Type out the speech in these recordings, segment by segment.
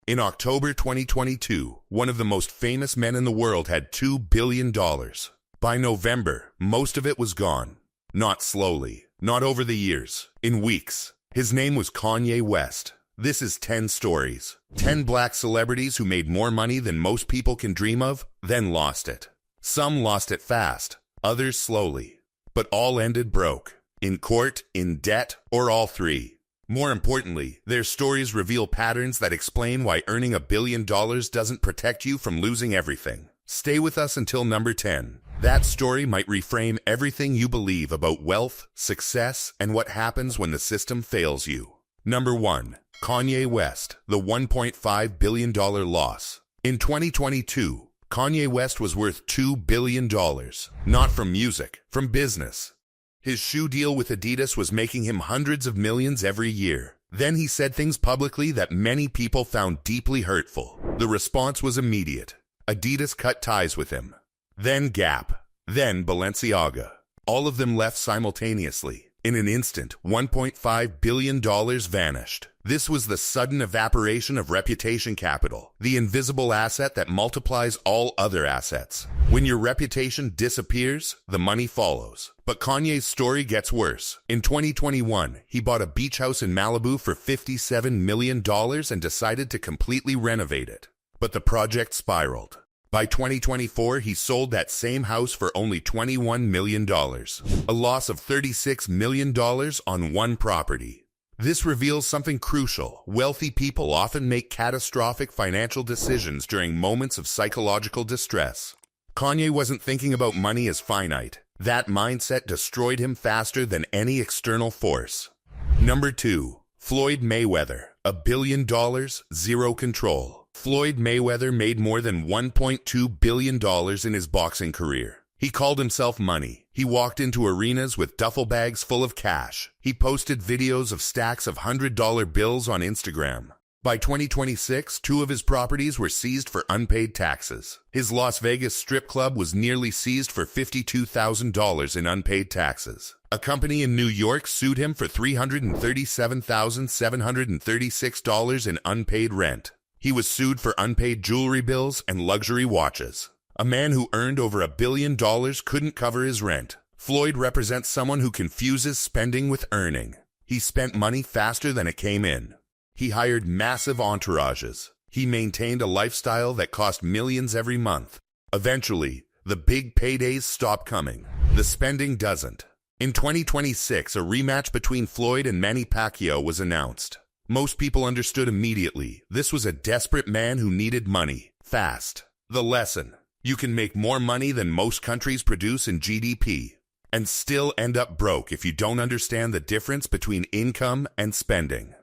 In October 2022, one of the most famous men in the world had $2 billion. By November, most of it was gone. Not slowly, not over the years, in weeks. His name was Kanye West. This is 10 stories. 10 black celebrities who made more money than most people can dream of, then lost it. Some lost it fast, others slowly. But all ended broke. In court, in debt, or all three. More importantly, their stories reveal patterns that explain why earning $1 billion doesn't protect you from losing everything. Stay with us until number 10. That story might reframe everything you believe about wealth, success, and what happens when the system fails you. Number 1. Kanye West, the $1.5 billion loss. In 2022, Kanye West was worth $2 billion. Not from music, from business. His shoe deal with Adidas was making him hundreds of millions every year. Then he said things publicly that many people found deeply hurtful. The response was immediate. Adidas cut ties with him. Then Gap. Then Balenciaga. All of them left simultaneously. In an instant, $1.5 billion vanished. This was the sudden evaporation of reputation capital, the invisible asset that multiplies all other assets. When your reputation disappears, the money follows. But Kanye's story gets worse. In 2021, he bought a beach house in Malibu for $57 million and decided to completely renovate it. But the project spiraled. By 2024, he sold that same house for only $21 million, a loss of $36 million on one property. This reveals something crucial. Wealthy people often make catastrophic financial decisions during moments of psychological distress. Kanye wasn't thinking about money as finite. That mindset destroyed him faster than any external force. Number 2. Floyd Mayweather, $1 billion, zero control. Floyd Mayweather made more than $1.2 billion in his boxing career. He called himself money. He walked into arenas with duffel bags full of cash. He posted videos of stacks of $100 bills on Instagram. By 2026, 2 of his properties were seized for unpaid taxes. His Las Vegas strip club was nearly seized for $52,000 in unpaid taxes. A company in New York sued him for $337,736 in unpaid rent. He was sued for unpaid jewelry bills and luxury watches. A man who earned over $1 billion couldn't cover his rent. Floyd represents someone who confuses spending with earning. He spent money faster than it came in. He hired massive entourages. He maintained a lifestyle that cost millions every month. Eventually, the big paydays stop coming. The spending doesn't. In 2026, a rematch between Floyd and Manny Pacquiao was announced. Most people understood immediately. This was a desperate man who needed money, fast. The lesson: you can make more money than most countries produce in GDP, and still end up broke if you don't understand the difference between income and spending.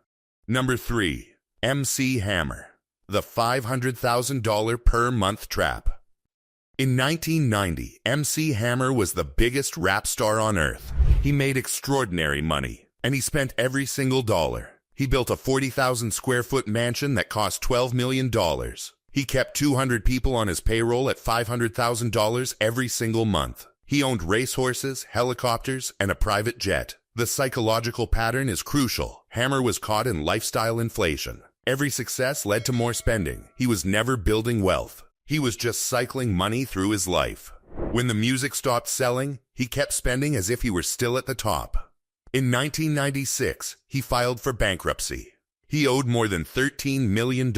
Number 3. MC Hammer, the $500,000 per month trap. In 1990, MC Hammer was the biggest rap star on earth. He made extraordinary money, and he spent every single dollar. He built a 40,000 square foot mansion that cost $12 million. He kept 200 people on his payroll at $500,000 every single month. He owned racehorses, helicopters, and a private jet. The psychological pattern is crucial. Hammer was caught in lifestyle inflation. Every success led to more spending. He was never building wealth. He was just cycling money through his life. When the music stopped selling, he kept spending as if he were still at the top. In 1996, he filed for bankruptcy. He owed more than $13 million,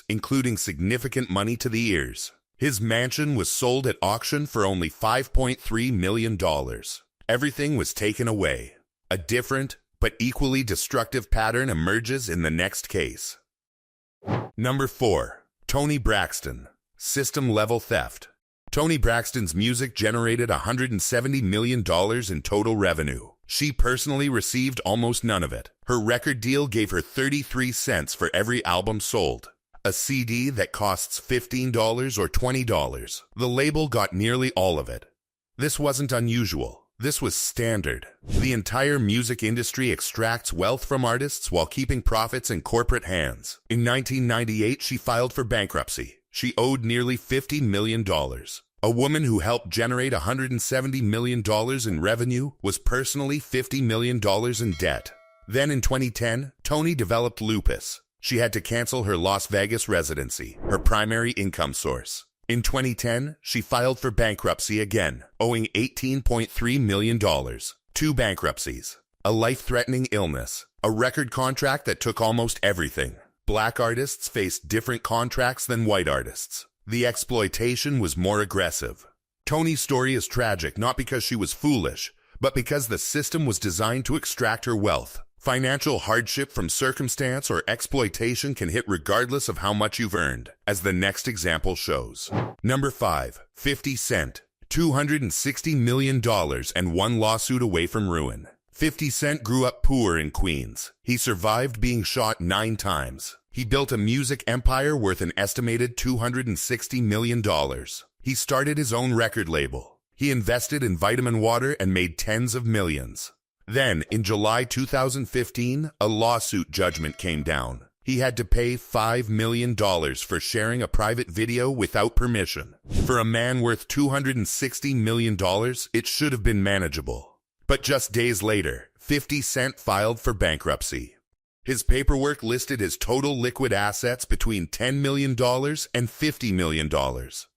including significant money to the heirs. His mansion was sold at auction for only $5.3 million. Everything was taken away. A different, but equally destructive pattern emerges in the next case. Number 4. Toni Braxton, system-level theft. Toni Braxton's music generated $170 million in total revenue. She personally received almost none of it. Her record deal gave her 33 cents for every album sold. A CD that costs $15 or $20. The label got nearly all of it. This wasn't unusual. This was standard. The entire music industry extracts wealth from artists while keeping profits in corporate hands. In 1998, she filed for bankruptcy. She owed nearly $50 million. A woman who helped generate $170 million in revenue was personally $50 million in debt. Then in 2010, Toni developed lupus. She had to cancel her Las Vegas residency, her primary income source. In 2010, she filed for bankruptcy again, owing $18.3 million. 2 bankruptcies, a life-threatening illness, a record contract that took almost everything. Black artists faced different contracts than white artists. The exploitation was more aggressive. Toni's story is tragic not because she was foolish, but because the system was designed to extract her wealth. Financial hardship from circumstance or exploitation can hit regardless of how much you've earned, as the next example shows. Number 5. 50 Cent. $260 million and 1 lawsuit away from ruin. 50 Cent grew up poor in Queens. He survived being shot 9 times. He built a music empire worth an estimated $260 million. He started his own record label. He invested in vitamin water and made tens of millions. Then, in July 2015, a lawsuit judgment came down. He had to pay $5 million for sharing a private video without permission. For a man worth $260 million, it should have been manageable. But just days later, 50 Cent filed for bankruptcy. His paperwork listed his total liquid assets between $10 million and $50 million.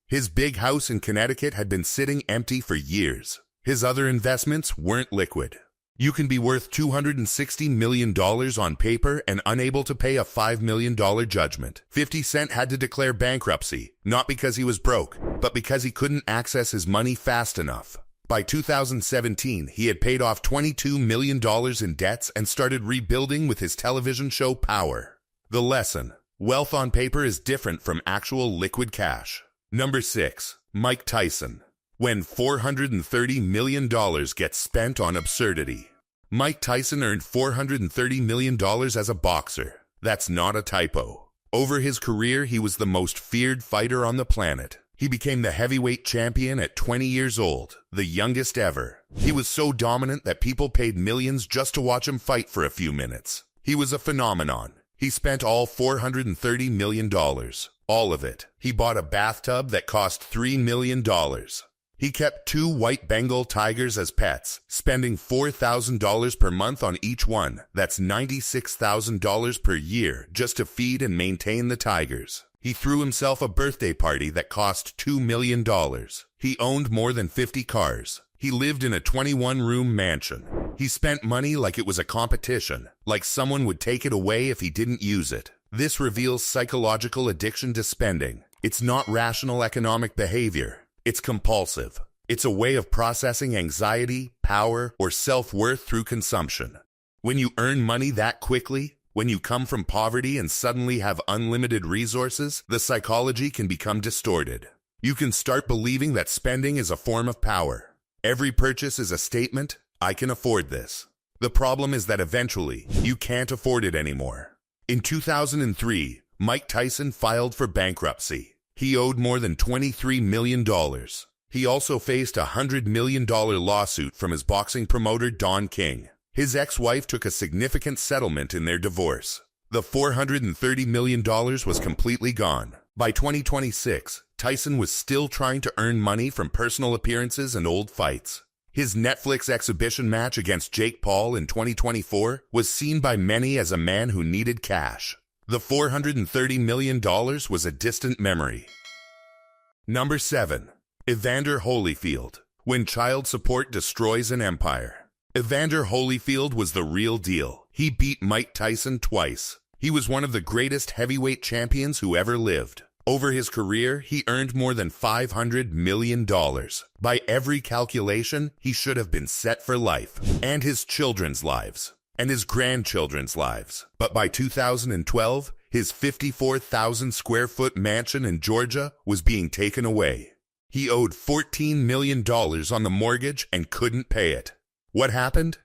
His big house in Connecticut had been sitting empty for years. His other investments weren't liquid. You can be worth $260 million on paper and unable to pay a $5 million judgment. 50 Cent had to declare bankruptcy, not because he was broke, but because he couldn't access his money fast enough. By 2017, he had paid off $22 million in debts and started rebuilding with his television show Power. The lesson: wealth on paper is different from actual liquid cash. Number 6. Mike Tyson. When $430 million gets spent on absurdity. Mike Tyson earned $430 million as a boxer. That's not a typo. Over his career, he was the most feared fighter on the planet. He became the heavyweight champion at 20 years old, the youngest ever. He was so dominant that people paid millions just to watch him fight for a few minutes. He was a phenomenon. He spent all $430 million. All of it. He bought a bathtub that cost $3 million. He kept 2 white Bengal tigers as pets, spending $4,000 per month on each one. That's $96,000 per year just to feed and maintain the tigers. He threw himself a birthday party that cost $2 million. He owned more than 50 cars. He lived in a 21-room mansion. He spent money like it was a competition, like someone would take it away if he didn't use it. This reveals psychological addiction to spending. It's not rational economic behavior. It's compulsive. It's a way of processing anxiety, power, or self-worth through consumption. When you earn money that quickly, when you come from poverty and suddenly have unlimited resources, the psychology can become distorted. You can start believing that spending is a form of power. Every purchase is a statement, I can afford this. The problem is that eventually, you can't afford it anymore. In 2003, Mike Tyson filed for bankruptcy. He owed more than $23 million. He also faced a $100 million lawsuit from his boxing promoter Don King. His ex-wife took a significant settlement in their divorce. The $430 million was completely gone. By 2026, Tyson was still trying to earn money from personal appearances and old fights. His Netflix exhibition match against Jake Paul in 2024 was seen by many as a man who needed cash. The $430 million was a distant memory. Number 7. Evander Holyfield. When child support destroys an empire. Evander Holyfield was the real deal. He beat Mike Tyson twice. He was one of the greatest heavyweight champions who ever lived. Over his career, he earned more than $500 million. By every calculation, he should have been set for life, and his children's lives, and his grandchildren's lives. But by 2012, his 54,000 square foot mansion in Georgia was being taken away. He owed $14 million on the mortgage and couldn't pay it. What happened?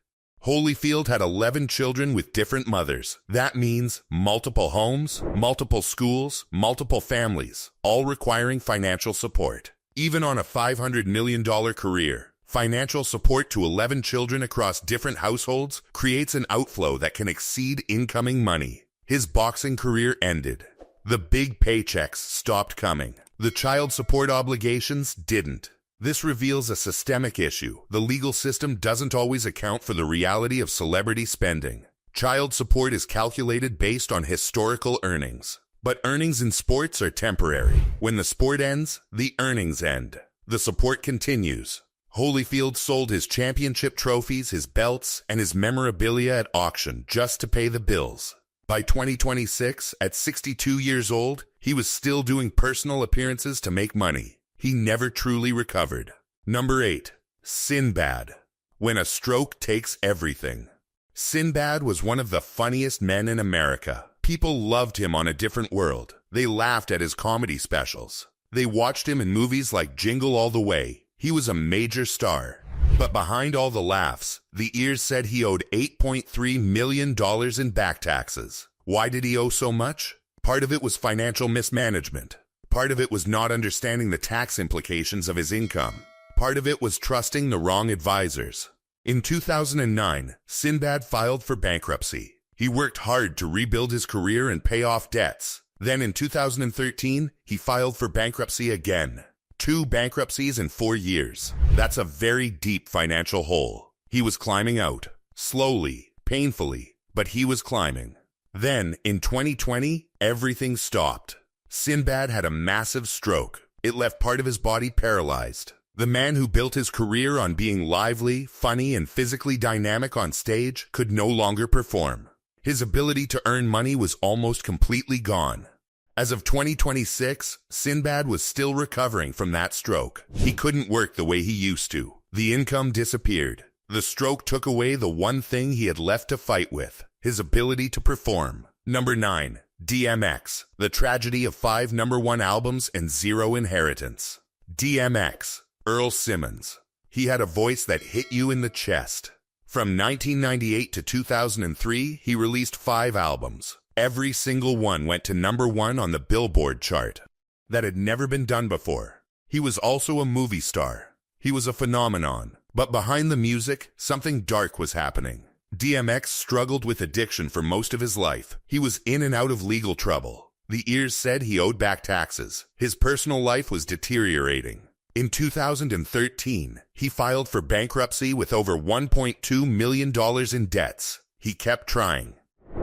Holyfield had 11 children with different mothers. That means multiple homes, multiple schools, multiple families, all requiring financial support. Even on a $500 million career, financial support to 11 children across different households creates an outflow that can exceed incoming money. His boxing career ended. The big paychecks stopped coming. The child support obligations didn't. This reveals a systemic issue. The legal system doesn't always account for the reality of celebrity spending. Child support is calculated based on historical earnings. But earnings in sports are temporary. When the sport ends, the earnings end. The support continues. Holyfield sold his championship trophies, his belts, and his memorabilia at auction just to pay the bills. By 2026, at 62 years old, he was still doing personal appearances to make money. He never truly recovered. Number 8. Sinbad. When a stroke takes everything. Sinbad was one of the funniest men in America. People loved him on A Different World. They laughed at his comedy specials. They watched him in movies like Jingle All the Way. He was a major star. But behind all the laughs, the ears said he owed $8.3 million in back taxes. Why did he owe so much? Part of it was financial mismanagement. Part of it was not understanding the tax implications of his income. Part of it was trusting the wrong advisors. In 2009, Sinbad filed for bankruptcy. He worked hard to rebuild his career and pay off debts. Then in 2013, he filed for bankruptcy again. 2 bankruptcies in 4 years. That's a very deep financial hole. He was climbing out. Slowly, painfully, but he was climbing. Then, in 2020, everything stopped. Sinbad had a massive stroke. It left part of his body paralyzed. The man who built his career on being lively, funny, and physically dynamic on stage could no longer perform. His ability to earn money was almost completely gone. As of 2026, Sinbad was still recovering from that stroke. He couldn't work the way he used to. The income disappeared. The stroke took away the one thing he had left to fight with, his ability to perform. Number 9. DMX. The tragedy of 5 #1 albums and 0 inheritance. DMX. Earl Simmons. He had a voice that hit you in the chest. From 1998 to 2003, he released 5 albums. Every single one went to number 1 on the Billboard chart. That had never been done before. He was also a movie star. He was a phenomenon. But behind the music, something dark was happening. DMX struggled with addiction for most of his life. He was in and out of legal trouble. The ears said he owed back taxes. His personal life was deteriorating. In 2013, he filed for bankruptcy with over $1.2 million in debts. He kept trying.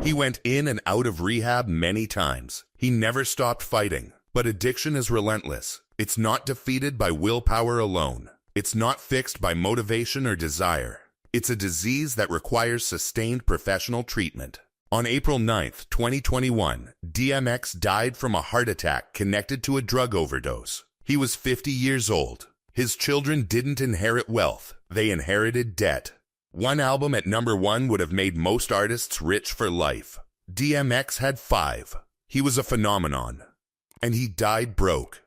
He went in and out of rehab many times. He never stopped fighting. But addiction is relentless. It's not defeated by willpower alone. It's not fixed by motivation or desire. It's a disease that requires sustained professional treatment. On April 9, 2021, DMX died from a heart attack connected to a drug overdose. He was 50 years old. His children didn't inherit wealth. They inherited debt. One album at number 1 would have made most artists rich for life. DMX had 5. He was a phenomenon. And he died broke.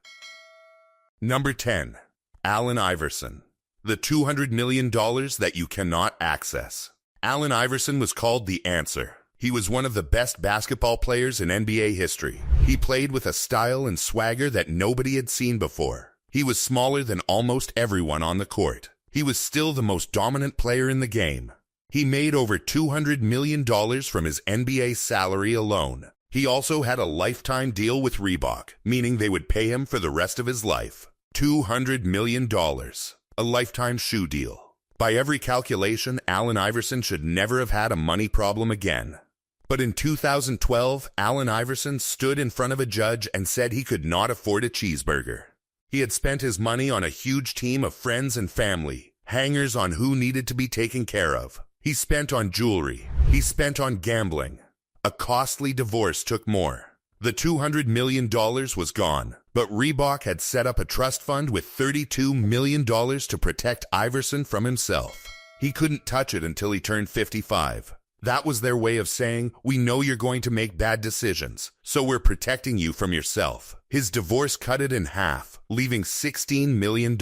Number 10. Allen Iverson. The $200 million that you cannot access. Allen Iverson was called the answer. He was one of the best basketball players in NBA history. He played with a style and swagger that nobody had seen before. He was smaller than almost everyone on the court. He was still the most dominant player in the game. He made over $200 million from his NBA salary alone. He also had a lifetime deal with Reebok, meaning they would pay him for the rest of his life. $200 million. A lifetime shoe deal. By every calculation, Allen Iverson should never have had a money problem again. But in 2012, Allen Iverson stood in front of a judge and said he could not afford a cheeseburger. He had spent his money on a huge team of friends and family, hangers on who needed to be taken care of. He spent on jewelry. He spent on gambling. A costly divorce took more. The $200 million was gone, but Reebok had set up a trust fund with $32 million to protect Iverson from himself. He couldn't touch it until he turned 55. That was their way of saying, we know you're going to make bad decisions, so we're protecting you from yourself. His divorce cut it in half, leaving $16 million.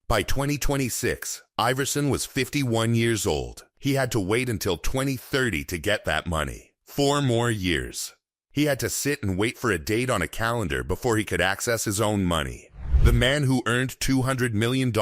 By 2026, Iverson was 51 years old. He had to wait until 2030 to get that money. 4 more years. He had to sit and wait for a date on a calendar before he could access his own money. The man who earned $200 million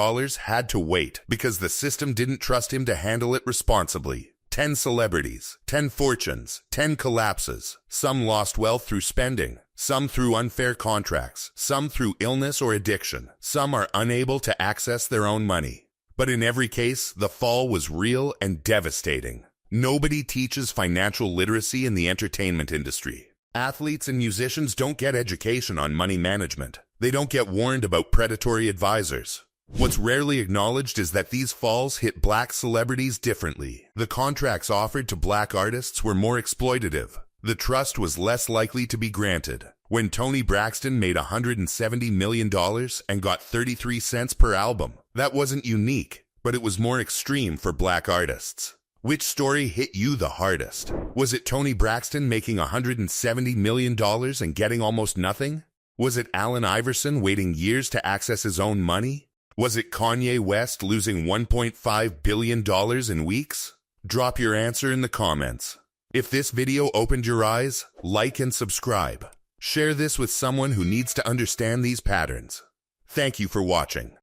had to wait because the system didn't trust him to handle it responsibly. 10 celebrities, 10 fortunes, 10 collapses. Some lost wealth through spending, some through unfair contracts, some through illness or addiction. Some are unable to access their own money. But in every case, the fall was real and devastating. Nobody teaches financial literacy in the entertainment industry. Athletes and musicians don't get education on money management. They don't get warned about predatory advisors. What's rarely acknowledged is that these falls hit black celebrities differently. The contracts offered to black artists were more exploitative. The trust was less likely to be granted. When Toni Braxton made $170 million and got 33 cents per album, that wasn't unique, but it was more extreme for black artists. Which story hit you the hardest? Was it Toni Braxton making $170 million and getting almost nothing? Was it Allen Iverson waiting years to access his own money? Was it Kanye West losing $1.5 billion in weeks? Drop your answer in the comments. If this video opened your eyes, like and subscribe. Share this with someone who needs to understand these patterns. Thank you for watching.